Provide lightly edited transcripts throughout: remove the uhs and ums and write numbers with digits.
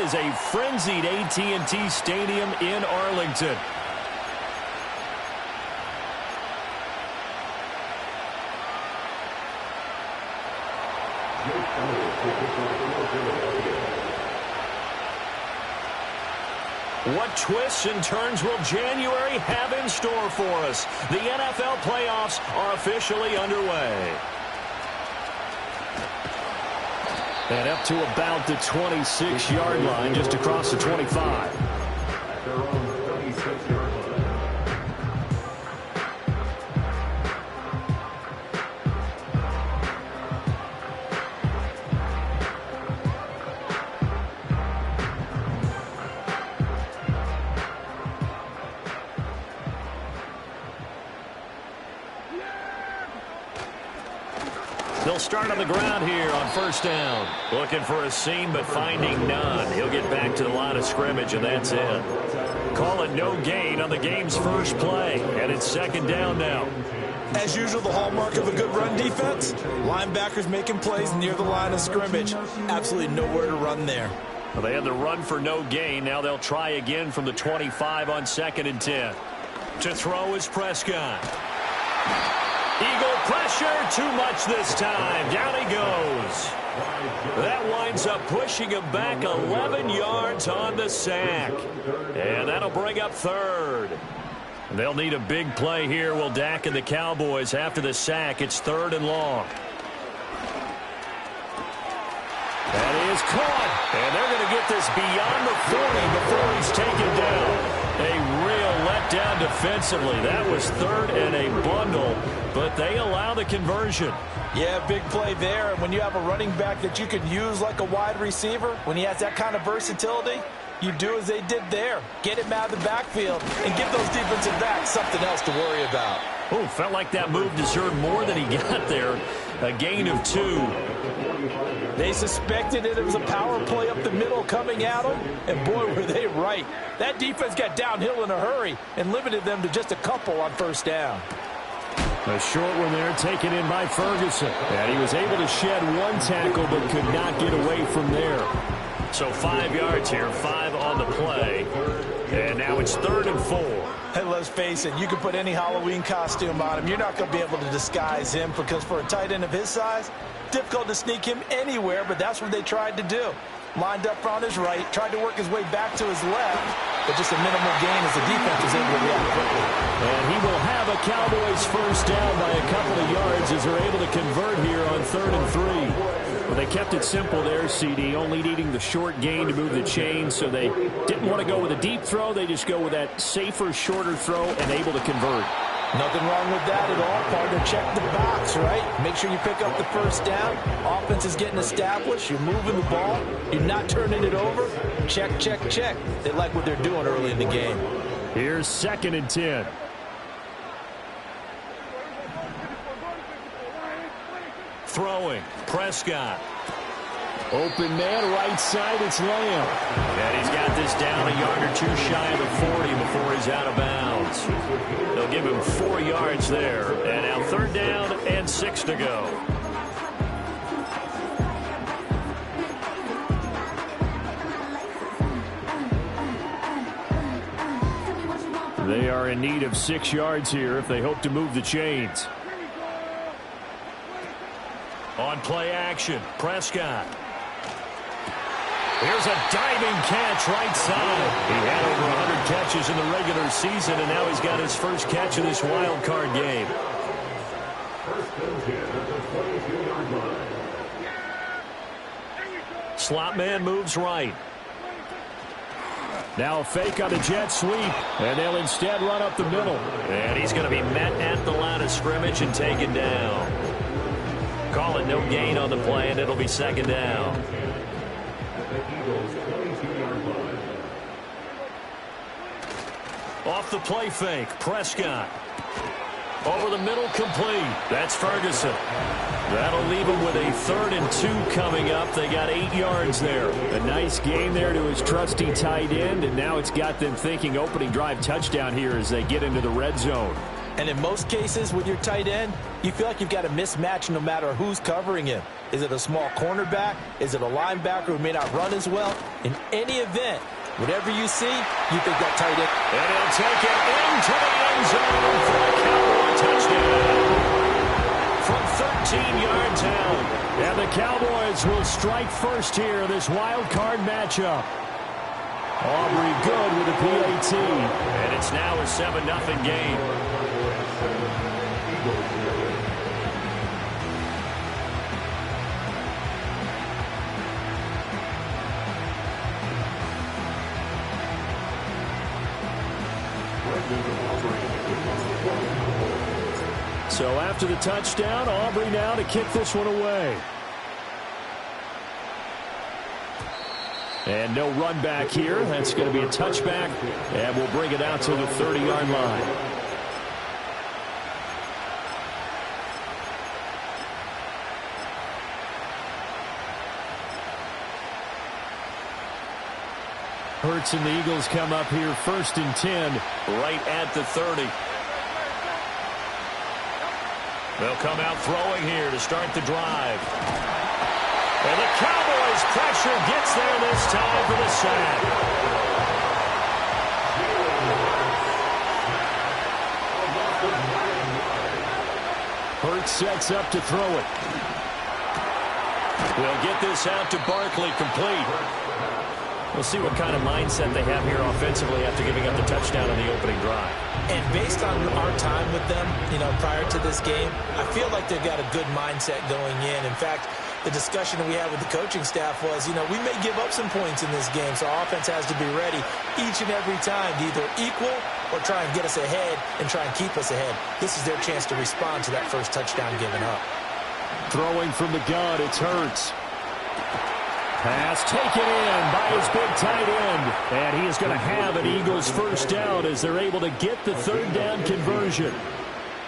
is a frenzied AT&T Stadium in Arlington. What twists and turns will January have in store for us? The NFL playoffs are officially underway. And up to about the 26-yard line, just across the 25. They're on the 26-yard line. They'll start on the ground here on first down. Looking for a seam, but finding none. He'll get back to the line of scrimmage, and that's it. Call it no gain on the game's first play, and it's second down now. As usual, the hallmark of a good run defense, linebackers making plays near the line of scrimmage. Absolutely nowhere to run there. Well, they had the run for no gain. Now they'll try again from the 25 on 2nd and 10. To throw is Prescott. Eagle pressure, too much this time. Down he goes. That winds up pushing him back 11 yards on the sack. And that'll bring up third. They'll need a big play here, will Dak and the Cowboys. After the sack, it's 3rd and long. That is caught. And they're going to get this beyond the 40 before he's taken down. A real letdown defensively. That was 3rd and a bundle, but they allow the conversion. Yeah, big play there. And when you have a running back that you could use like a wide receiver, when he has that kind of versatility, you do as they did there. Get him out of the backfield and give those defensive backs something else to worry about. Oh, felt like that move deserved more than he got there. A gain of 2. They suspected it was a power play up the middle coming at them, and boy, were they right. That defense got downhill in a hurry and limited them to just a couple on first down. A short one there taken in by Ferguson. And he was able to shed one tackle but could not get away from there. So 5 yards here, 5 on the play. And now it's 3rd and 4. Hey, let's face it, you can put any Halloween costume on him. You're not going to be able to disguise him because for a tight end of his size, difficult to sneak him anywhere, but that's what they tried to do. Lined up on his right, tried to work his way back to his left, but just a minimal gain as the defense was able to react quickly. And he will have a Cowboys first down by a couple of yards as they're able to convert here on 3rd and 3. Well, they kept it simple there, CD, only needing the short gain to move the chain, so they didn't want to go with a deep throw. They just go with that safer, shorter throw and able to convert. Nothing wrong with that at all, partner. Check the box, right? Make sure you pick up the first down. Offense is getting established. You're moving the ball. You're not turning it over. Check, check, check. They like what they're doing early in the game. Here's 2nd and 10. Throwing, Prescott. Open man, right side, it's Lamb. And he's got this down a yard or 2 shy of the 40 before he's out of bounds. They'll give him 4 yards there. And now 3rd down and 6 to go. They are in need of 6 yards here if they hope to move the chains. On play action, Prescott. Here's a diving catch right side. He had over 100 catches in the regular season, and now he's got his first catch of this wild card game. Slot man moves right. Now a fake on the jet sweep, and they'll instead run up the middle. And he's going to be met at the line of scrimmage and taken down. Call it no gain on the play, and it'll be 2nd down. Off the play fake, Prescott. Over the middle, complete. That's Ferguson. That'll leave him with a 3rd and 2 coming up. They got 8 yards there. A nice gain there to his trusty tight end, and now it's got them thinking opening drive touchdown here as they get into the red zone. And in most cases with your tight end, you feel like you've got a mismatch no matter who's covering him. Is it a small cornerback? Is it a linebacker who may not run as well? In any event, whatever you see, you think that tight end. And he'll take it into the end zone for a Cowboy touchdown. From 13 yards out. And the Cowboys will strike first here in this wild card matchup. Aubrey good with a PAT. And it's now a 7-0 game. So after the touchdown, Aubrey now to kick this one away. And no run back here. That's going to be a touchback. And we'll bring it out to the 30-yard line. Hurts and the Eagles come up here 1st and 10 right at the 30. They'll come out throwing here to start the drive. And the Cowboys' pressure gets there this time for the sack. Hurts sets up to throw it. We'll get this out to Barkley, complete. We'll see what kind of mindset they have here offensively after giving up the touchdown on the opening drive. And based on our time with them, prior to this game, I feel like they've got a good mindset going in. In fact, the discussion we had with the coaching staff was, we may give up some points in this game, so our offense has to be ready each and every time to either equal or try and get us ahead and try and keep us ahead. This is their chance to respond to that first touchdown given up. Throwing from the gun, it's Hurts. Pass taken in by his big tight end. And he is going to have an Eagles first down as they're able to get the third down conversion.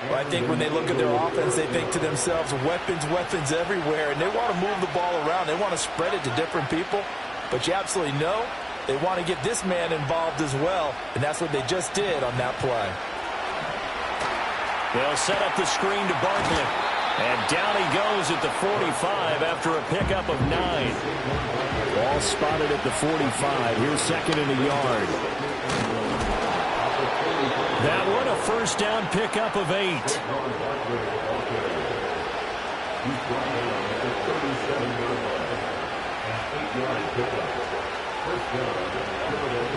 Well, I think when they look at their offense, they think to themselves, weapons, weapons everywhere. And they want to move the ball around. They want to spread it to different people. But you absolutely know they want to get this man involved as well. And that's what they just did on that play. They'll set up the screen to Barkley. And down he goes at the 45 after a pickup of 9. Ball spotted at the 45. Here's 2nd and a yard. That one a first down pickup of 8.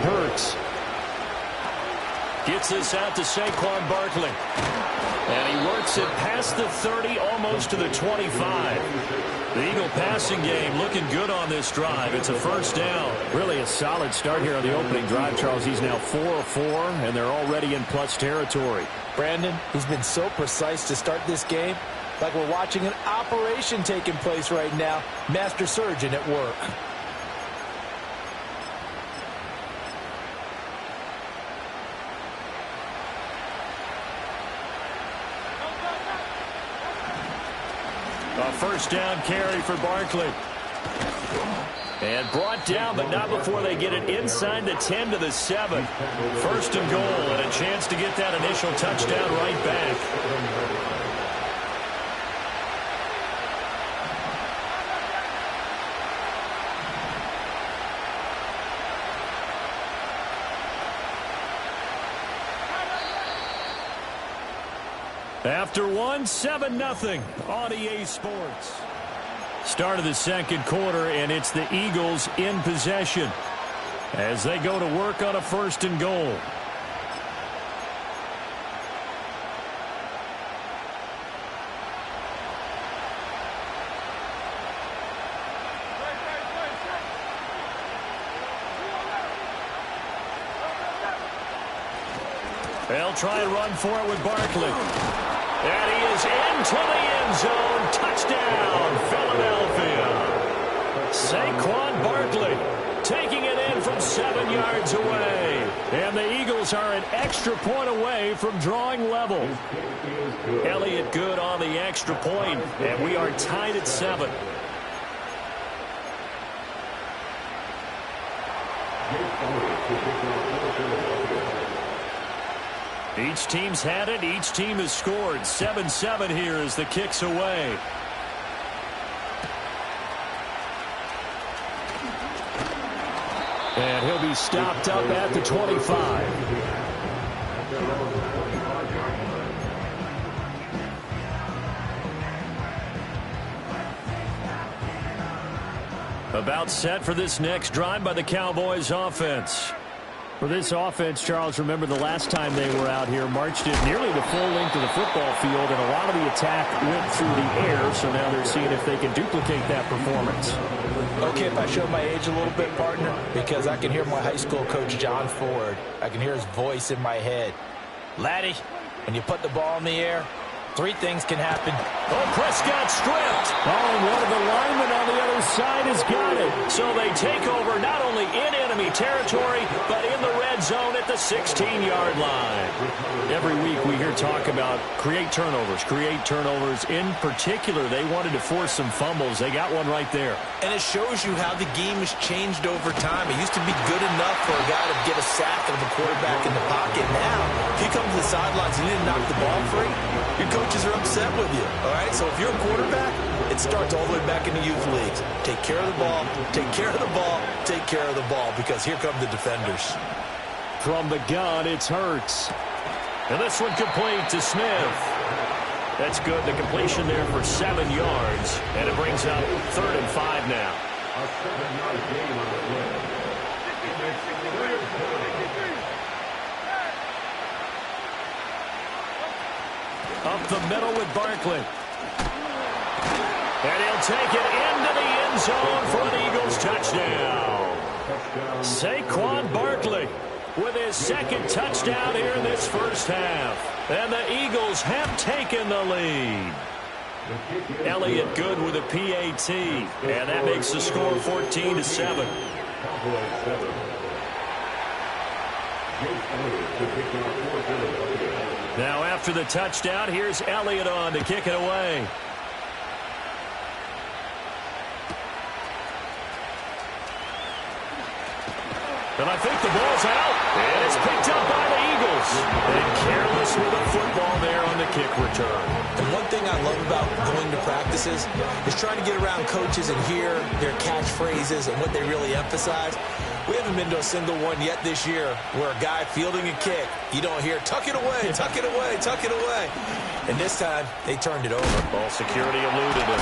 Hurts gets this out to Saquon Barkley. And he works it past the 30, almost to the 25. The Eagle passing game looking good on this drive. It's a first down. Really a solid start here on the opening drive, Charles. He's now 4 of 4, and they're already in plus territory. Brandon, he's been so precise to start this game. Like we're watching an operation taking place right now. Master surgeon at work. A first down carry for Barkley. And brought down, but not before they get it inside the 10 to the 7. 1st and goal, and a chance to get that initial touchdown right back. After 7-0 on EA Sports. Start of the second quarter, and it's the Eagles in possession as they go to work on a 1st and goal. They'll try and run for it with Barkley. And he is into the end zone. Touchdown, Philadelphia. Saquon Barkley taking it in from 7 yards away. And the Eagles are an extra point away from drawing level. Elliott good on the extra point, and we are tied at 7. Each team's had it. Each team has scored. 7-7 here as the kick's away. And he'll be stopped up at the 25. About set for this next drive by the Cowboys offense. For this offense, Charles, remember the last time they were out here, marched it nearly the full length of the football field, and a lot of the attack went through the air, so now they're seeing if they can duplicate that performance. Okay, if I show my age a little bit, partner, because I can hear my high school coach, John Ford. I can hear his voice in my head. Laddie, when you put the ball in the air, 3 things can happen. Oh, Prescott stripped. Oh, and one of the linemen on the other side has got it. So they take over not only in enemy territory, but in the red zone at the 16-yard line. Every week we hear talk about create turnovers. In particular, they wanted to force some fumbles. They got one right there. And it shows you how the game has changed over time. It used to be good enough for a guy to get a sack of a quarterback in the pocket. Now, if he comes to the sidelines and you didn't knock the ball free, your coaches are upset with you, all right? So if you're a quarterback, it starts all the way back in the youth leagues. Take care of the ball, take care of the ball, take care of the ball, because here come the defenders. From the gun, it's Hurts. And this one complete to Smith. That's good. The completion there for 7 yards, and it brings up 3rd and 5 now. A 7-yard gain on the play. Up the middle with Barkley. And he'll take it into the end zone for an Eagles touchdown. Saquon Barkley with his 2nd touchdown here in this first half. And the Eagles have taken the lead. Elliott good with a PAT. And that makes the score 14-7. Now after the touchdown, here's Elliott on to kick it away. And I think the ball's out. And it's picked up by the Eagles. And careless with the football there on the kick return. And one thing I love about going to practices is trying to get around coaches and hear their catchphrases and what they really emphasize. We haven't been to a single one yet this year where a guy fielding a kick, you don't hear, tuck it away, tuck it away, tuck it away. And this time, they turned it over. Ball security eluded him.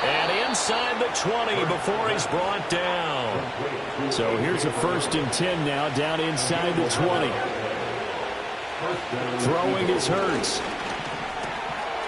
And inside the 20 before he's brought down. So here's a 1st and 10 now, down inside the 20. Throwing is Hurts.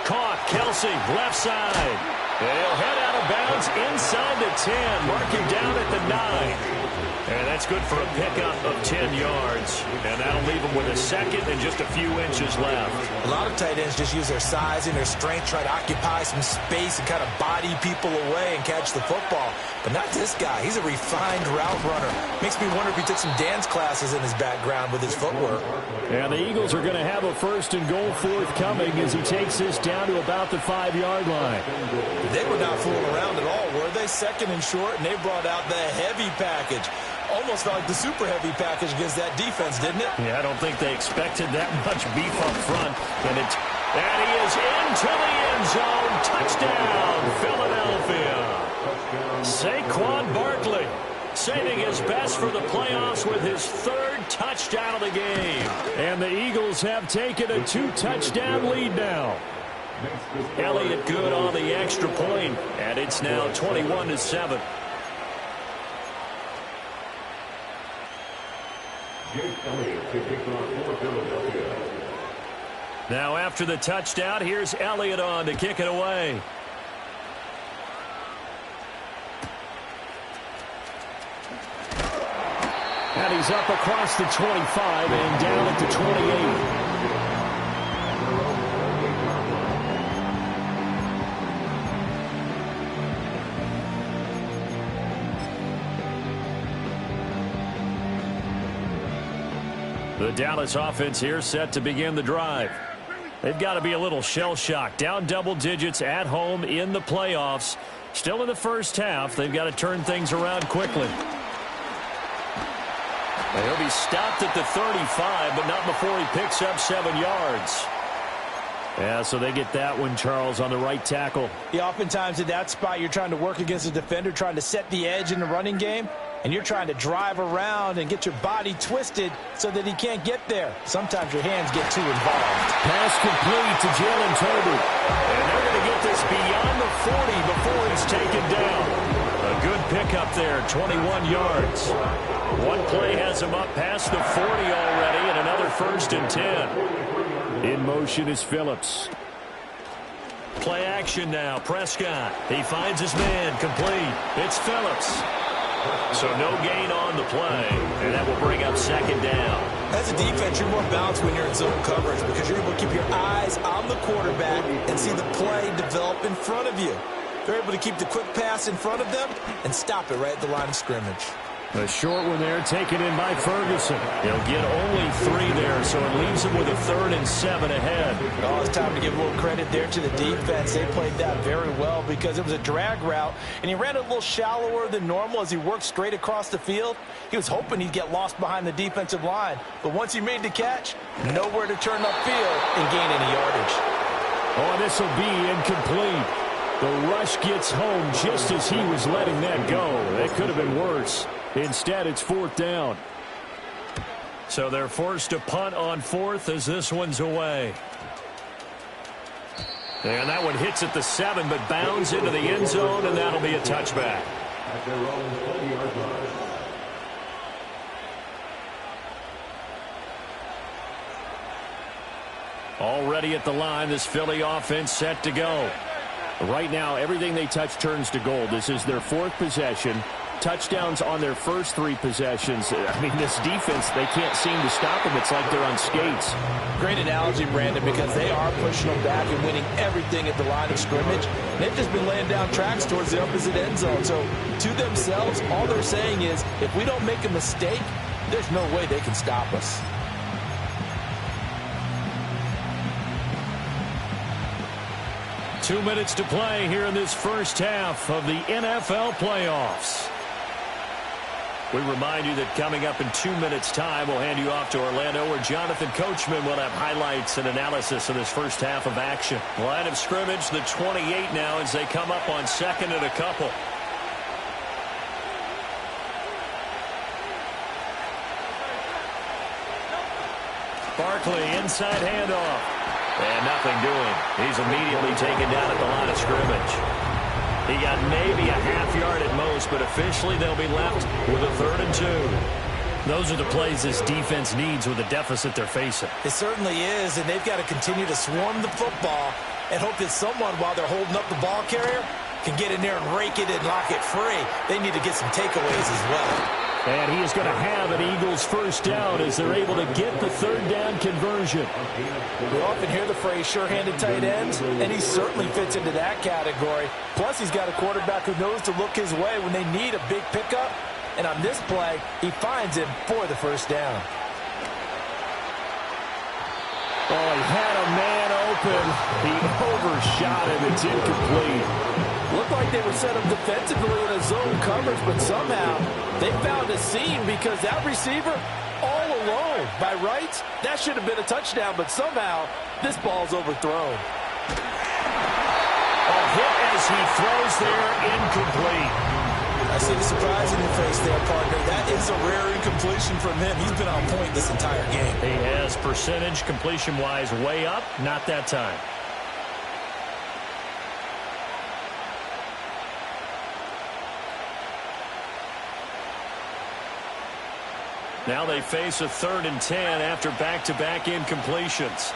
Caught, Kelsey, left side. And he'll head out of bounds inside the 10, marking down at the 9. And that's good for a pickup of 10 yards. And that'll leave him with a 2nd and just a few inches left. A lot of tight ends just use their size and their strength, try to occupy some space and kind of body people away and catch the football. But not this guy. He's a refined route runner. Makes me wonder if he took some dance classes in his background with his footwork. And the Eagles are going to have a 1st and goal forthcoming as he takes this down to about the 5-yard line. They were not fooling around at all, were they? 2nd and short, and they brought out the heavy package. Almost like the super heavy package against that defense, didn't it? Yeah, I don't think they expected that much beef up front. And he is into the end zone. Touchdown, Philadelphia. Saquon Barkley saving his best for the playoffs with his 3rd touchdown of the game. And the Eagles have taken a 2-touchdown lead now. Elliott good on the extra point, and it's now 21-7. Now after the touchdown, here's Elliott on to kick it away. And he's up across the 25 and down at the 28. The Dallas offense here set to begin the drive. They've got to be a little shell-shocked. Down double digits at home in the playoffs. Still in the first half. They've got to turn things around quickly. And he'll be stopped at the 35, but not before he picks up 7 yards. Yeah, so they get that one, Charles, on the right tackle. Yeah, oftentimes in that spot, you're trying to work against a defender, trying to set the edge in the running game, and you're trying to drive around and get your body twisted so that he can't get there. Sometimes your hands get too involved. Pass complete to Jalen Tolbert. And they're going to get this beyond the 40 before he's taken down. A good pickup there, 21 yards. One play has him up past the 40 already, and another 1st and 10. In motion is Phillips. Play action now. Prescott. He finds his man. Complete. It's Phillips. So no gain on the play. And that will bring up 2nd down. As a defense, you're more balanced when you're in zone coverage because you're able to keep your eyes on the quarterback and see the play develop in front of you. They're able to keep the quick pass in front of them and stop it right at the line of scrimmage. A short one there taken in by Ferguson. He'll get only 3 there, so it leaves him with a 3rd and 7 ahead. Oh, it's time to give a little credit there to the defense. They played that very well because it was a drag route, and he ran a little shallower than normal as he worked straight across the field. He was hoping he'd get lost behind the defensive line, but once he made the catch, nowhere to turn upfield and gain any yardage. Oh, this will be incomplete. The rush gets home just as he was letting that go. That could have been worse. Instead, it's 4th down. So they're forced to punt on 4th as this one's away. And that one hits at the 7, but bounds into the end zone, and that'll be a touchback. At their own 40-yard line. Already at the line, this Philly offense set to go. Right now, everything they touch turns to gold. This is their 4th possession. Touchdowns on their first 3 possessions. I mean, this defense, they can't seem to stop them. It's like they're on skates. Great analogy, Brandon, because they are pushing them back and winning everything at the line of scrimmage. They've just been laying down tracks towards the opposite end zone. So, to themselves, all they're saying is, if we don't make a mistake, there's no way they can stop us. Two minutes to play here in this first half of the NFL playoffs. We remind you that coming up in 2 minutes' time, we'll hand you off to Orlando, where Jonathan Coachman will have highlights and analysis of this first half of action. Line of scrimmage, the 28 now, as they come up on 2nd and a couple. Barkley, inside handoff. And nothing doing. He's immediately taken down at the line of scrimmage. He got maybe a half yard at most, but officially they'll be left with a 3rd and 2. Those are the plays this defense needs with the deficit they're facing. It certainly is, and they've got to continue to swarm the football and hope that someone, while they're holding up the ball carrier, can get in there and rake it and lock it free. They need to get some takeaways as well. And he is going to have an Eagles first down as they're able to get the 3rd down conversion. We often hear the phrase sure-handed tight ends, and he certainly fits into that category. Plus, he's got a quarterback who knows to look his way when they need a big pickup. And on this play, he finds him for the first down. Oh, he had a man open. He overshot him. It's incomplete. Looked like they were set up defensively in a zone coverage, but somehow they found a seam because that receiver all alone. By rights, that should have been a touchdown, but somehow this ball's overthrown. A hit as he throws there, incomplete. I see the surprise in your face there, partner. That is a rare incompletion from him. He's been on point this entire game. He has percentage completion-wise way up, not that time. Now they face a 3rd and 10 after back-to-back incompletions.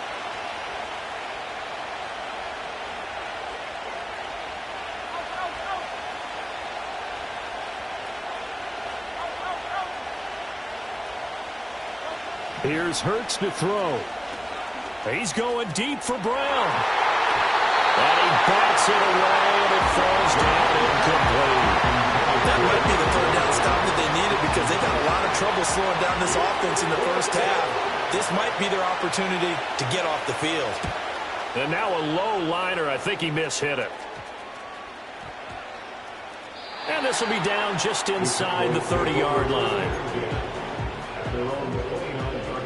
Here's Hurts to throw. He's going deep for Brown. And he bats it away, and it falls down incomplete. That might be the 3rd down stop that they needed because they've had a lot of trouble slowing down this offense in the first half. This might be their opportunity to get off the field. And now a low liner. I think he mishit it. And this will be down just inside the 30-yard line.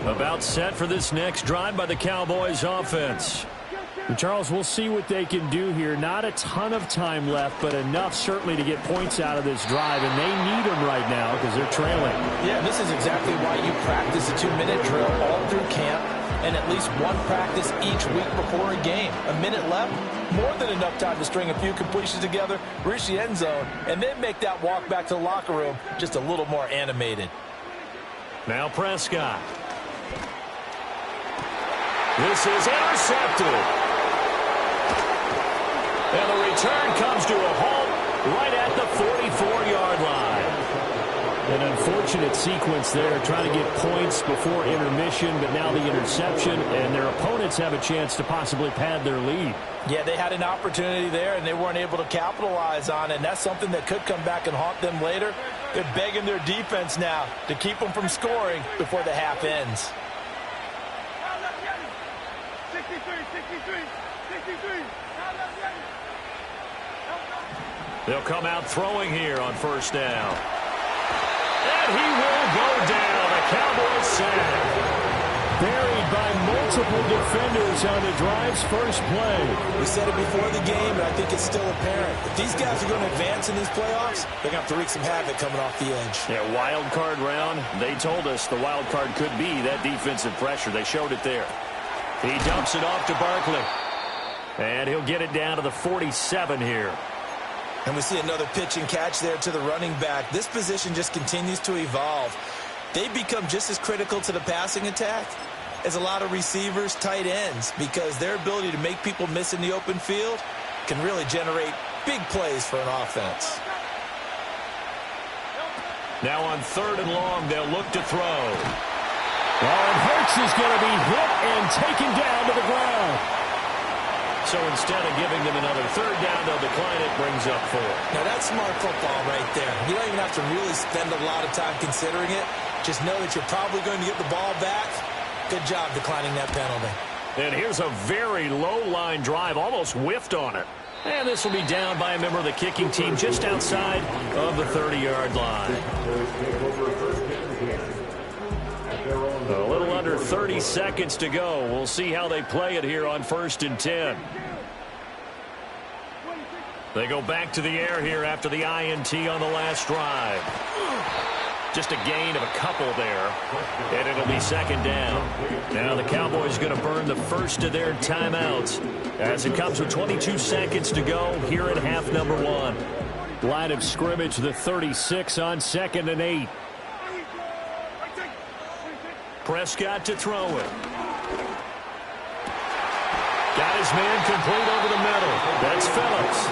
About set for this next drive by the Cowboys offense. And Charles, we'll see what they can do here. Not a ton of time left, but enough certainly to get points out of this drive, and they need them right now because they're trailing. Yeah, this is exactly why you practice a 2-minute drill all through camp and at least one practice each week before a game. A minute left, more than enough time to string a few completions together, reach the end zone, and then make that walk back to the locker room just a little more animated. Now Prescott. This is intercepted. And the return comes to a halt right at the 44-yard line. An unfortunate sequence there, trying to get points before intermission, but now the interception, and their opponents have a chance to possibly pad their lead. Yeah, they had an opportunity there, and they weren't able to capitalize on it, and that's something that could come back and haunt them later. They're begging their defense now to keep them from scoring before the half ends. 63. They'll come out throwing here on first down. And he will go down. A Cowboys sack. Buried by multiple defenders on the drive's first play. We said it before the game, and I think it's still apparent. If these guys are going to advance in these playoffs, they're going to have to wreak some havoc coming off the edge. Yeah, wild card round. They told us the wild card could be that defensive pressure. They showed it there. He dumps it off to Barkley. And he'll get it down to the 47 here. And we see another pitch and catch there to the running back. This position just continues to evolve. They become just as critical to the passing attack as a lot of receivers, tight ends, because their ability to make people miss in the open field can really generate big plays for an offense. Now on 3rd and long, they'll look to throw. And Hurts is going to be hit and taken down to the ground. So instead of giving them another 3rd down, they'll decline it, brings up 4. Now that's smart football right there. You don't even have to really spend a lot of time considering it. Just know that you're probably going to get the ball back. Good job declining that penalty. And here's a very low-line drive, almost whiffed on it. And this will be down by a member of the kicking team just outside of the 30-yard line. A little under 30 seconds to go. We'll see how they play it here on 1st and 10. They go back to the air here after the INT on the last drive. Just a gain of a couple there, and it'll be 2nd down. Now the Cowboys going to burn the first of their timeouts as it comes with 22 seconds to go here at half number 1. Line of scrimmage, the 36 on 2nd and 8. Prescott to throw it. Got his man complete over the middle. That's Phillips.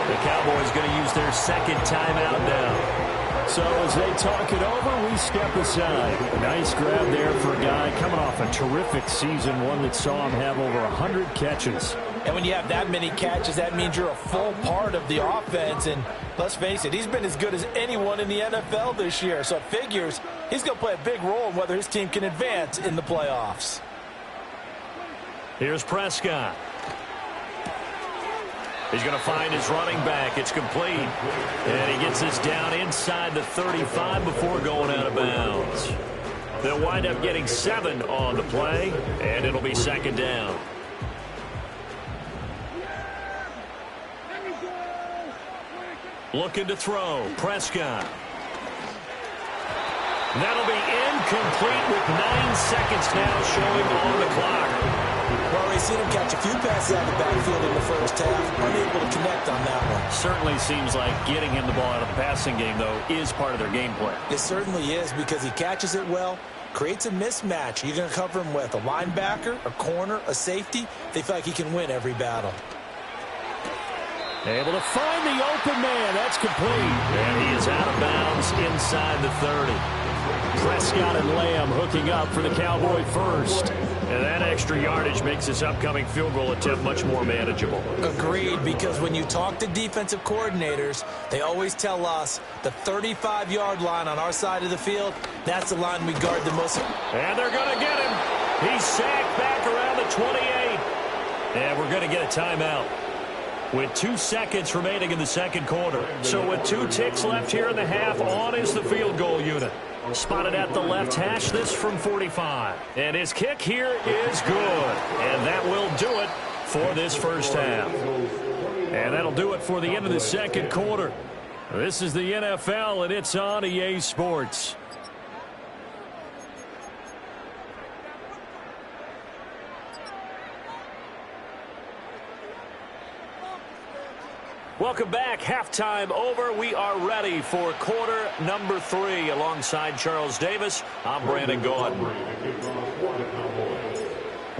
The Cowboys going to use their 2nd timeout now. So as they talk it over, we step aside. Nice grab there for a guy coming off a terrific season, one that saw him have over 100 catches. And when you have that many catches, that means you're a full part of the offense. And let's face it, he's been as good as anyone in the NFL this year. So it figures he's going to play a big role in whether his team can advance in the playoffs. Here's Prescott. He's going to find his running back. It's complete. And he gets this down inside the 35 before going out of bounds. They'll wind up getting 7 on the play, and it'll be 2nd down. Looking to throw. Prescott. That'll be incomplete with 9 seconds now showing on the clock. Well, we've seen him catch a few passes out of the backfield in the first half. Unable to connect on that one. Certainly seems like getting him the ball out of the passing game, though, is part of their game plan. It certainly is because he catches it well, creates a mismatch. You're going to cover him with a linebacker, a corner, a safety. They feel like he can win every battle. Able to find the open man. That's complete. And he is out of bounds inside the 30. Prescott and Lamb hooking up for the Cowboy first. And that extra yardage makes this upcoming field goal attempt much more manageable. Agreed, because when you talk to defensive coordinators, they always tell us the 35-yard line on our side of the field, that's the line we guard the most. And they're going to get him. He's sacked back around the 28. And we're going to get a timeout. with 2 seconds remaining in the second quarter. So with 2 ticks left here in the half, on is the field goal unit. Spotted at the left hash, this from 45. And his kick here is good. And that will do it for this first half. And that'll do it for the end of the second quarter. This is the NFL, and it's on EA Sports. Welcome back. Halftime over. We are ready for quarter number 3. Alongside Charles Davis, I'm Brandon Gaudin.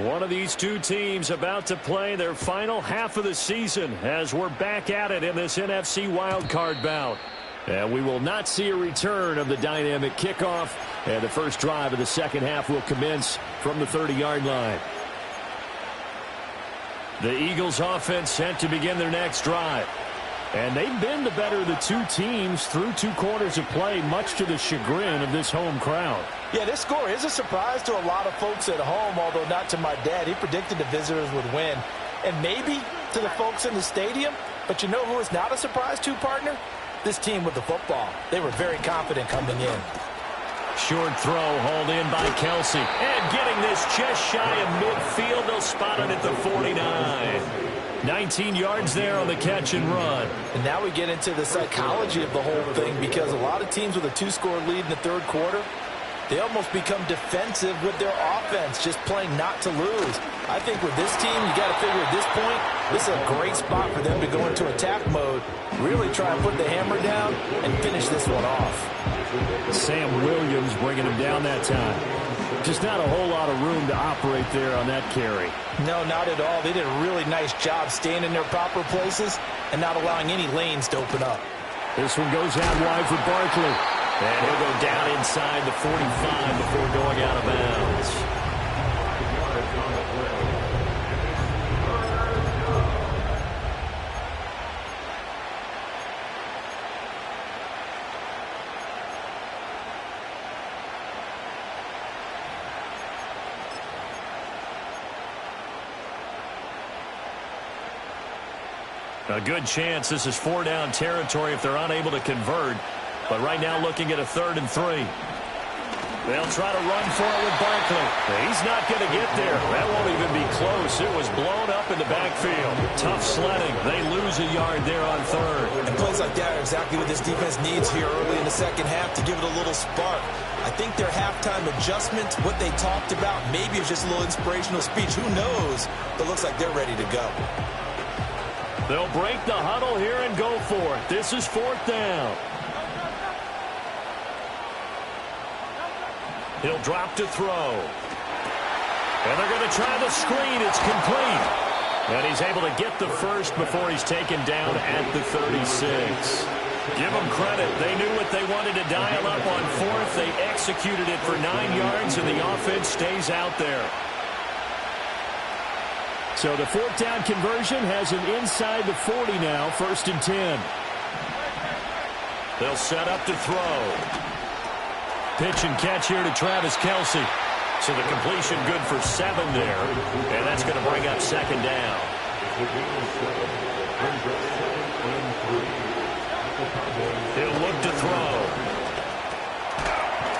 One of these two teams about to play their final half of the season as we're back at it in this NFC wildcard bout. And we will not see a return of the dynamic kickoff. And the first drive of the second half will commence from the 30-yard line. The Eagles offense set to begin their next drive. And they've been the better of the two teams through 2 quarters of play, much to the chagrin of this home crowd. Yeah, this score is a surprise to a lot of folks at home, although not to my dad. He predicted the visitors would win. And maybe to the folks in the stadium. But you know who is not a surprise to, partner? This team with the football. They were very confident coming in. Short throw hauled in by Kelsey. And getting this just shy of midfield. They'll spot it at the 49. 19 yards there on the catch and run. And now we get into the psychology of the whole thing, because a lot of teams with a 2-score lead in the third quarter, they almost become defensive with their offense, just playing not to lose. I think with this team, you got to figure at this point, this is a great spot for them to go into attack mode, really try and put the hammer down and finish this one off. Sam Williams bringing him down that time. Just not a whole lot of room to operate there on that carry. No, not at all. They did a really nice job staying in their proper places and not allowing any lanes to open up. This one goes out wide for Barkley. And he'll go down inside the 45 before going out of bounds. A good chance this is 4-down territory if they're unable to convert. But right now looking at a 3rd and 3. They'll try to run for it with Barkley. He's not going to get there. That won't even be close. It was blown up in the backfield. Tough sledding. They lose a yard there on 3rd. And plays like that are exactly what this defense needs here early in the second half to give it a little spark. I think their halftime adjustment, what they talked about, maybe it's just a little inspirational speech. Who knows? But looks like they're ready to go. They'll break the huddle here and go for it. This is 4th down. He'll drop to throw. And they're going to try the screen. It's complete. And he's able to get the first before he's taken down at the 36. Give them credit. They knew what they wanted to dial up on 4th. They executed it for 9 yards, and the offense stays out there. So the 4th down conversion has him inside the 40 now, 1st and 10. They'll set up to throw. Pitch and catch here to Travis Kelsey. So the completion good for 7 there. And that's going to bring up 2nd down. He'll look to throw.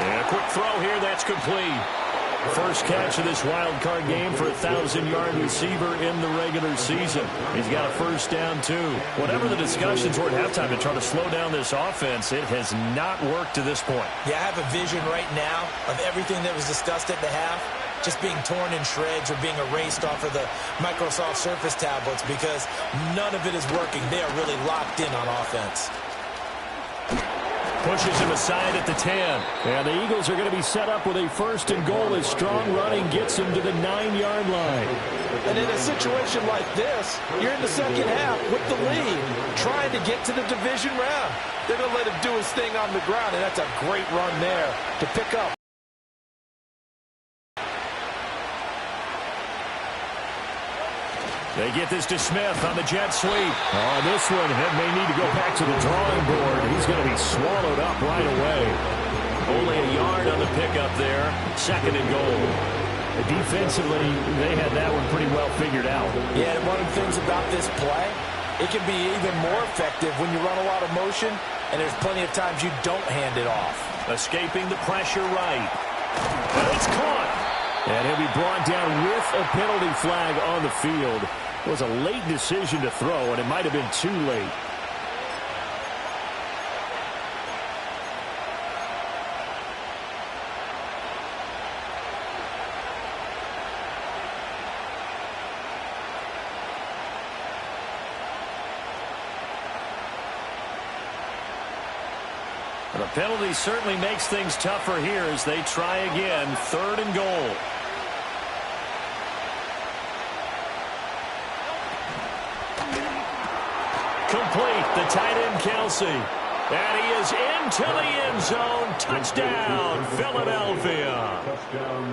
And a quick throw here, that's complete. First catch of this wild card game for a 1,000-yard receiver in the regular season. He's got a first down, too. Whatever the discussions were at halftime to try to slow down this offense, it has not worked to this point. Yeah, I have a vision right now of everything that was discussed at the half just being torn in shreds or being erased off of the Microsoft Surface tablets, because none of it is working. They are really locked in on offense. Pushes him aside at the 10. And the Eagles are going to be set up with a 1st and goal as strong running gets them to the 9-yard line. And in a situation like this, you're in the second half with the lead, trying to get to the division round. They're going to let him do his thing on the ground, and that's a great run there to pick up. They get this to Smith on the jet sweep. Oh, this one may need to go back to the drawing board. He's going to be swallowed up right away. Only a yard on the pickup there. 2nd and goal. Defensively, they had that one pretty well figured out. Yeah, and one of the things about this play, It can be even more effective when you run a lot of motion, and there's plenty of times you don't hand it off. Escaping the pressure right. And it's caught. And he'll be brought down with a penalty flag on the field. It was a late decision to throw, and it might have been too late. The penalty certainly makes things tougher here as they try again. 3rd and goal. Complete. The tight end, Kelsey. And he is into the end zone. Touchdown, Philadelphia.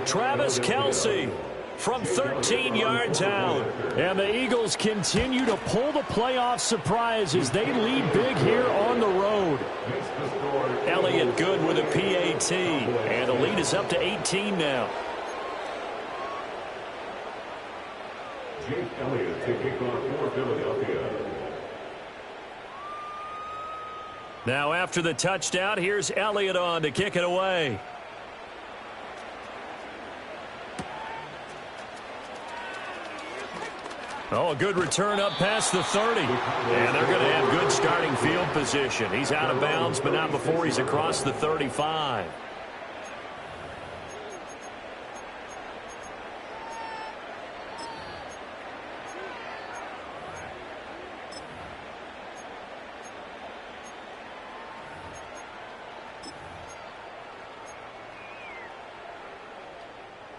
Travis Kelsey from 13 yards out. And the Eagles continue to pull the playoff surprise as they lead big here on the road. Elliott good with a PAT. And the lead is up to 18 now. Jake Elliott to kick off for Philadelphia. Now after the touchdown, here's Elliott on to kick it away. Oh, a good return up past the 30. And they're going to have good starting field position. He's out of bounds, but not before he's across the 35.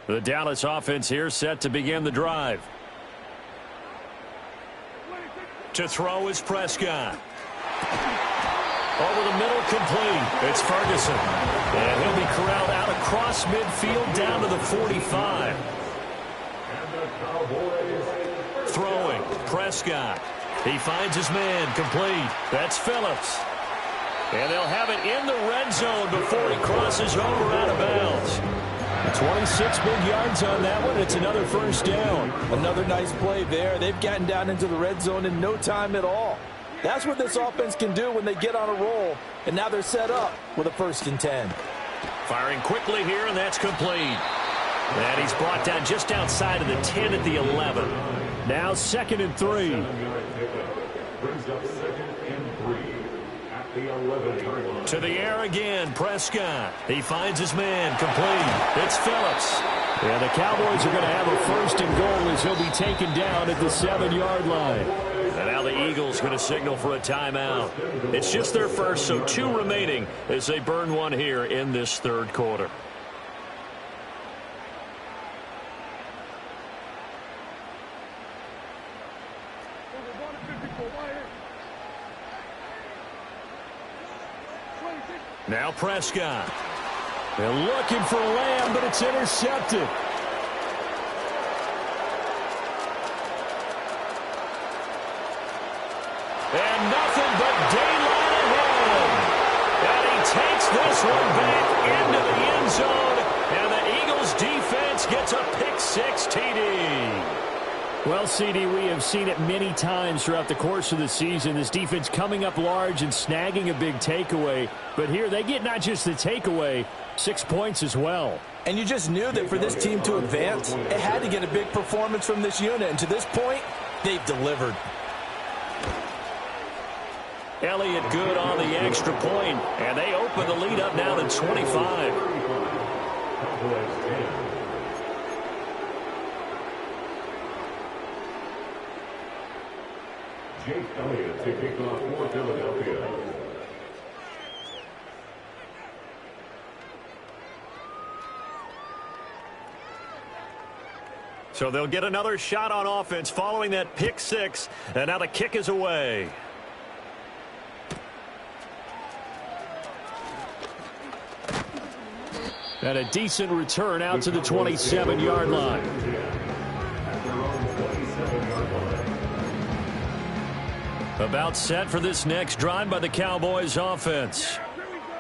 The Dallas offense here set to begin the drive. To throw is Prescott. Over the middle, complete. It's Ferguson. And he'll be corralled out across midfield down to the 45. Throwing, Prescott. He finds his man, complete. That's Phillips. And they'll have it in the red zone before he crosses over out of bounds. 26 big yards on that one. It's another first down. Another nice play there. They've gotten down into the red zone in no time at all. That's what this offense can do when they get on a roll. And now they're set up with a 1st and 10. Firing quickly here, and that's complete. And he's brought down just outside of the 10 at the 11. Now 2nd and 3. Brings up 2nd and 3 at the 11-yard line. To the air again, Prescott. He finds his man, complete. It's Phillips. And the Cowboys are going to have a 1st and goal as he'll be taken down at the 7-yard line. And now the Eagles going to signal for a timeout. It's just their first, so 2 remaining as they burn one here in this 3rd quarter. Now Prescott. They're looking for Lamb, but it's intercepted. And nothing but daylight ahead. And he takes this one back into the end zone. And the Eagles defense gets a pick-6 TD. Well, CD, we have seen it many times throughout the course of the season. This defense coming up large and snagging a big takeaway. But here they get not just the takeaway, 6 points as well. And you just knew that for this team to advance, it had to get a big performance from this unit. And to this point, they've delivered. Elliott good on the extra point, and they open the lead up now to 25. Jake Elliott to kick off for Philadelphia. So they'll get another shot on offense following that pick-6, and now the kick is away. And a decent return out to the 27-yard line. About set for this next drive by the Cowboys offense.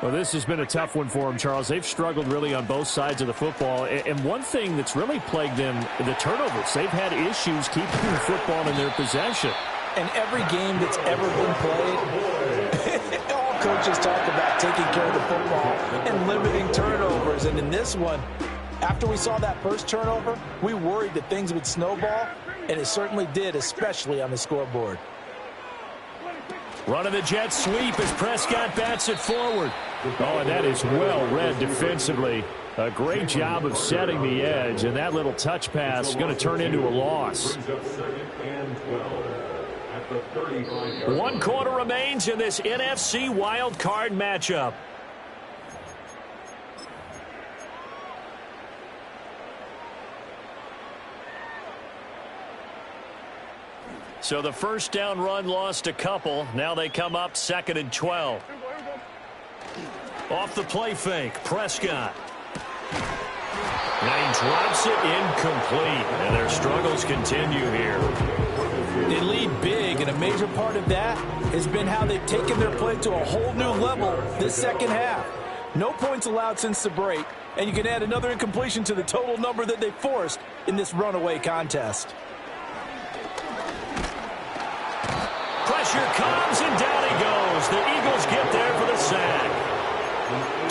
Well, this has been a tough one for them, Charles. They've struggled really on both sides of the football. And one thing that's really plagued them, the turnovers. They've had issues keeping the football in their possession. And every game that's ever been played, all coaches talk about taking care of the football and limiting turnovers. And in this one, after we saw that first turnover, we worried that things would snowball, and it certainly did, especially on the scoreboard. Running the jet sweep as Prescott bats it forward. Oh, and that is well read defensively. A great job of setting the edge, and that little touch pass is going to turn into a loss. 1 quarter remains in this NFC wild card matchup. So the first down run lost a couple. Now they come up 2nd and 12. Off the play fake, Prescott. Now he drops it incomplete, and their struggles continue here. They lead big, and a major part of that has been how they've taken their play to a whole new level this second half. No points allowed since the break, and you can add another incompletion to the total number that they forced in this runaway contest. Pressure comes, and down he goes. The Eagles get there for the sack.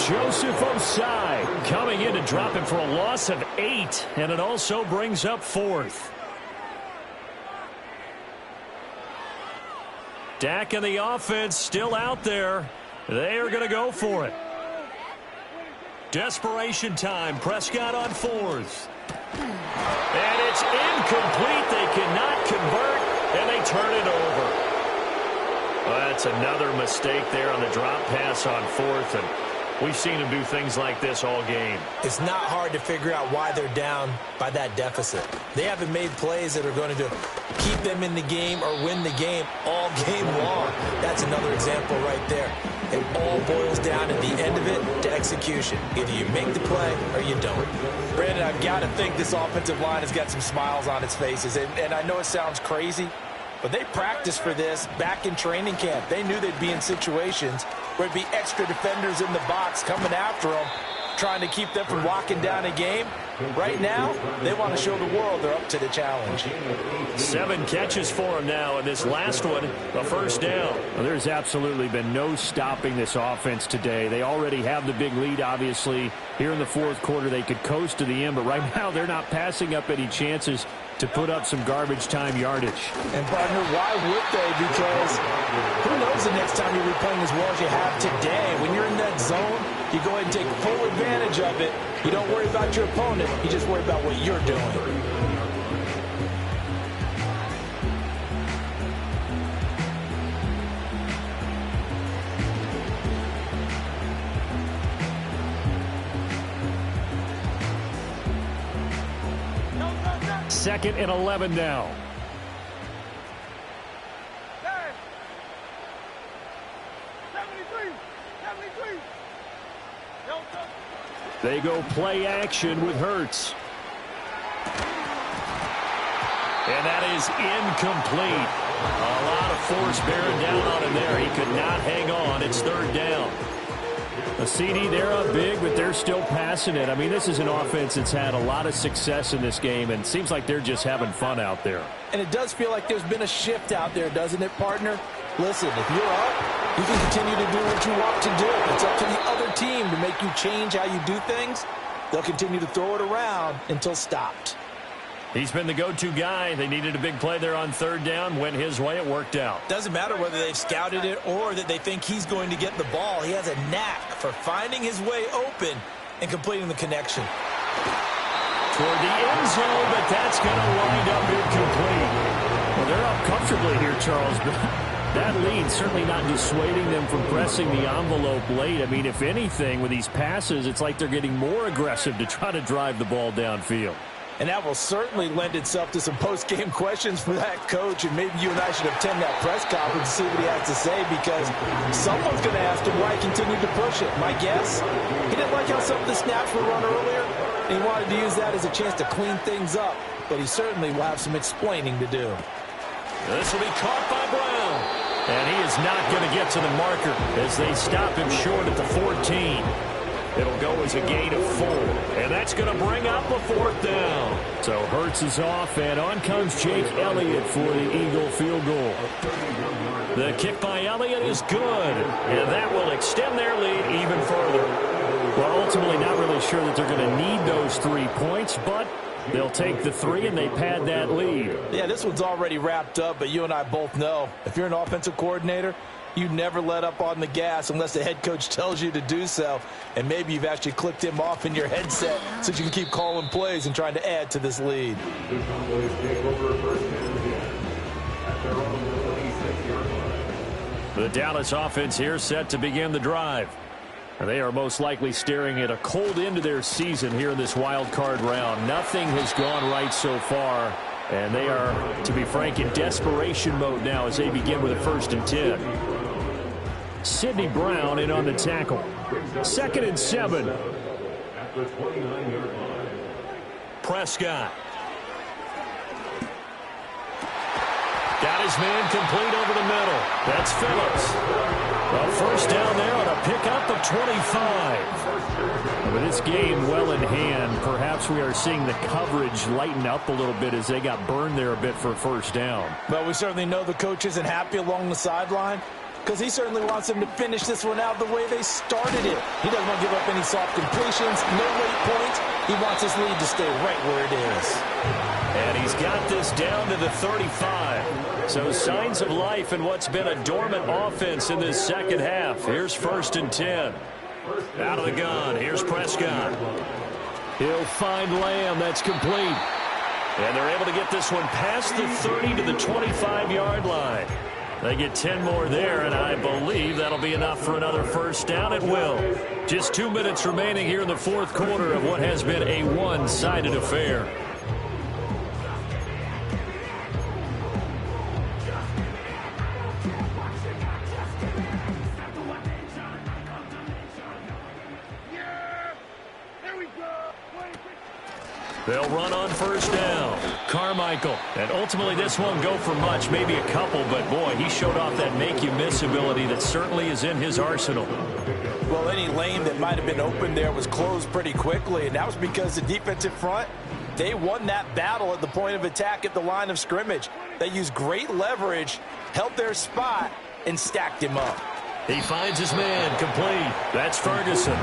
Joseph Osai coming in to drop him for a loss of 8, and it also brings up 4th. Dak and the offense still out there. They are going to go for it. Desperation time. Prescott on 4th. And it's incomplete. They cannot convert, and they turn it over. Well, that's another mistake there on the drop pass on 4th, and we've seen him do things like this all game. It's not hard to figure out why they're down by that deficit. They haven't made plays that are going to keep them in the game or win the game all game long. That's another example right there. It all boils down at the end of it to execution. Either you make the play or you don't. Brandon, I've got to think this offensive line has got some smiles on its faces. And I know it sounds crazy, but they practiced for this back in training camp. They knew they'd be in situations where it'd be extra defenders in the box coming after them, trying to keep them from locking down a game. Right now, they want to show the world they're up to the challenge. 7 catches for him now, and this last one, a first down. Well, there's absolutely been no stopping this offense today. They already have the big lead, obviously. Here in the 4th quarter, they could coast to the end, but right now they're not passing up any chances to put up some garbage time yardage. And, partner, why would they? Because who knows the next time you'll be playing as well as you have today. When you're in that zone, you go ahead and take full advantage of it. You don't worry about your opponent. You just worry about what you're doing. Second and 11 now. They go play action with Hurts. And that is incomplete. A lot of force bearing down on him there. He could not hang on. It's 3rd down. A CD, they're up big, but they're still passing it. I mean, this is an offense that's had a lot of success in this game, and it seems like they're just having fun out there. And it does feel like there's been a shift out there, doesn't it, partner? Listen, if you're up, you can continue to do what you want to do. It's up to the other team to make you change how you do things. They'll continue to throw it around until stopped. He's been the go-to guy. They needed a big play there on 3rd down. Went his way. It worked out. Doesn't matter whether they've scouted it or that they think he's going to get the ball. He has a knack for finding his way open and completing the connection. Toward the end zone, but that's going to wind up incomplete. Well, they're up comfortably here, Charles, but that lead certainly not dissuading them from pressing the envelope late. I mean, if anything, with these passes, it's like they're getting more aggressive to try to drive the ball downfield. And that will certainly lend itself to some post-game questions for that coach. And maybe you and I should attend that press conference to see what he has to say, because someone's going to ask him why he continued to push it. My guess, he didn't like how some of the snaps were run earlier, and he wanted to use that as a chance to clean things up. But he certainly will have some explaining to do. This will be caught by Brown. And he is not going to get to the marker as they stop him short at the 14. It'll go as a gain of 4. And that's going to bring up a 4th down. So Hurts is off, and on comes Jake Elliott for the Eagle field goal. The kick by Elliott is good, and that will extend their lead even further. Well, ultimately not really sure that they're going to need those 3 points, but they'll take the 3 and they pad that lead. Yeah, this one's already wrapped up, but you and I both know if you're an offensive coordinator, you never let up on the gas unless the head coach tells you to do so. And maybe you've actually clicked him off in your headset so you can keep calling plays and trying to add to this lead. The Dallas offense here set to begin the drive. They are most likely staring at a cold end to their season here in this wild card round. Nothing has gone right so far, and they are, to be frank, in desperation mode now as they begin with a 1st and 10. Sidney Brown in on the tackle. 2nd and 7. At the 29-yard line. Prescott. Got his man complete over the middle. That's Phillips. A 1st down there on a pickup of 25. With this game well in hand, perhaps we are seeing the coverage lighten up a little bit as they got burned there a bit for a 1st down. But we certainly know the coach isn't happy along the sideline because he certainly wants them to finish this one out the way they started it. He doesn't want to give up any soft completions, no late points. He wants his lead to stay right where it is. And he's got this down to the 35. So signs of life in what's been a dormant offense in this second half. Here's 1st and 10. Out of the gun. Here's Prescott. He'll find Lamb. That's complete. And they're able to get this one past the 30 to the 25-yard line. They get 10 more there, and I believe that'll be enough for another 1st down. It will. Just 2 minutes remaining here in the 4th quarter of what has been a one-sided affair. They'll run on 1st down. Carmichael. And ultimately this won't go for much, maybe a couple, but boy, he showed off that make-you-miss ability that certainly is in his arsenal. Well, any lane that might have been open there was closed pretty quickly, and that was because the defensive front, they won that battle at the point of attack at the line of scrimmage. They used great leverage, held their spot, and stacked him up. He finds his man complete. That's Ferguson.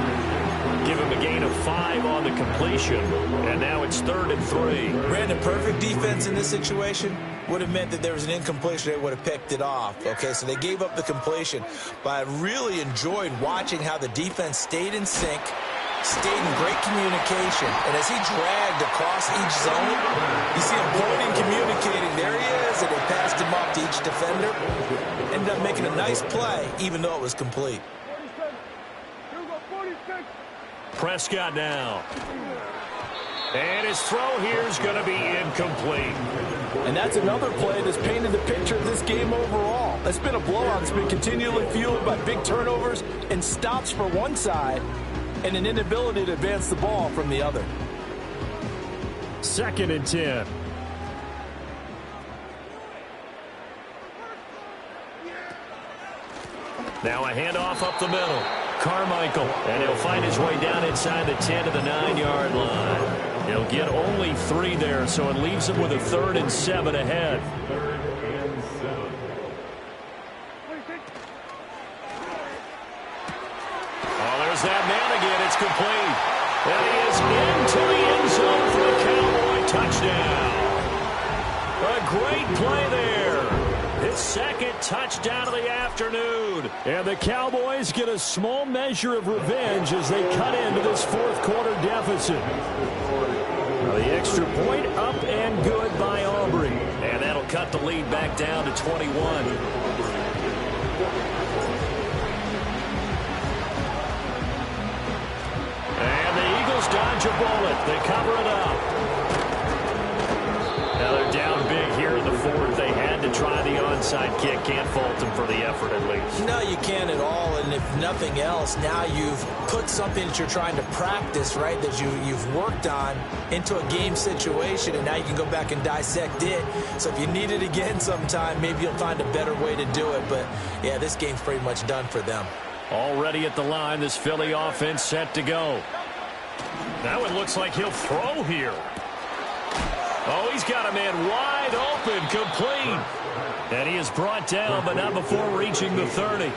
Give him a gain of 5 on the completion, and now it's 3rd and 3. Brandon, perfect defense in this situation would have meant that there was an incompletion. They would have picked it off. Okay, so they gave up the completion, but I really enjoyed watching how the defense stayed in sync, stayed in great communication, and as he dragged across each zone, you see him pointing, communicating. There he is, and they passed him off to each defender. Ended up making a nice play, even though it was complete. Prescott now. And his throw here is going to be incomplete. And that's another play that's painted the picture of this game overall. It's been a blowout that's been continually fueled by big turnovers and stops for one side and an inability to advance the ball from the other. 2nd and 10. Now a handoff up the middle. Carmichael, and he'll find his way down inside the 10 to the 9-yard line. He'll get only 3 there, so it leaves him with a 3rd and 7 ahead. 3rd and 7. Oh, there's that man again. It's complete. And he is into the end zone for a Cowboy touchdown. A great play there. His 2nd touchdown of the afternoon. And the Cowboys get a small measure of revenge as they cut into this 4th quarter deficit. The extra point up and good by Aubrey. And that'll cut the lead back down to 21. And the Eagles dodge a bullet. They cover it up. Now they're down big here in the 4th. They had to try the onside kick. Can't fault them for the effort at least. No, you can't at all. And if nothing else, now you've put something that you're trying to practice, right, that you've worked on into a game situation, and now you can go back and dissect it. So if you need it again sometime, maybe you'll find a better way to do it. But, yeah, this game's pretty much done for them. Already at the line, this Philly offense set to go. That one looks like he'll throw here. Oh, he's got a man wide open, complete. And he is brought down, but not before reaching the 30.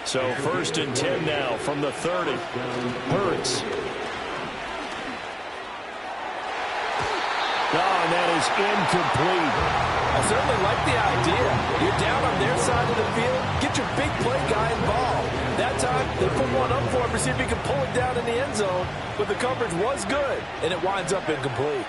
So 1st and 10 now from the 30. Hurts. Oh, and that is incomplete. I certainly like the idea. You're down on their side of the field. Get your big play guy involved. That time, they put one up for him to see if he can pull it down in the end zone. But the coverage was good, and it winds up incomplete.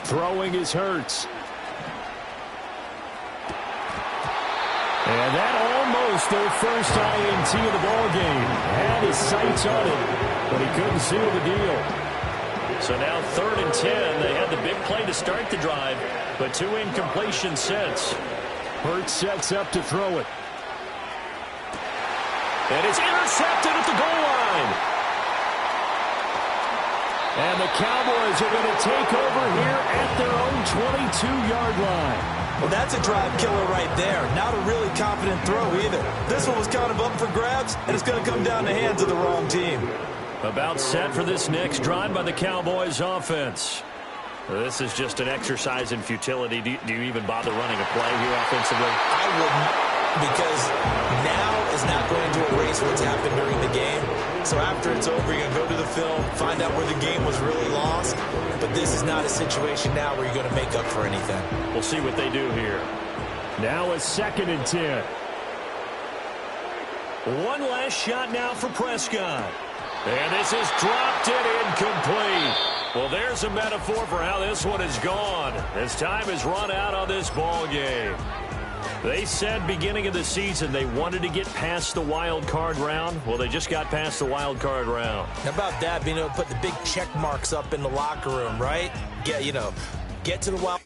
Throwing is Hurts. And that almost their first INT of the ballgame. Had his sights on it, but he couldn't seal the deal. So now 3rd and 10. They had the big play to start the drive, but 2 incompletions since. Hurts sets up to throw it. And it's intercepted at the goal line. And the Cowboys are going to take over here at their own 22-yard line. Well, that's a drive killer right there. Not a really confident throw either. This one was kind of up for grabs, and it's going to come down the hands of the wrong team. About set for this next drive by the Cowboys offense. This is just an exercise in futility. Do you even bother running a play here offensively? I wouldn't, because now is not going to erase what's happened during the game. So after it's over, you're going to go to the film, find out where the game was really lost. But this is not a situation now where you're going to make up for anything. We'll see what they do here. Now a 2nd and 10. One last shot now for Prescott. And this is dropped and incomplete. Well, there's a metaphor for how this one is gone. As time has run out on this ball game. They said beginning of the season they wanted to get past the wild card round. Well, they just got past the wild card round. How about that, being able to put the big check marks up in the locker room, right? Get to the wild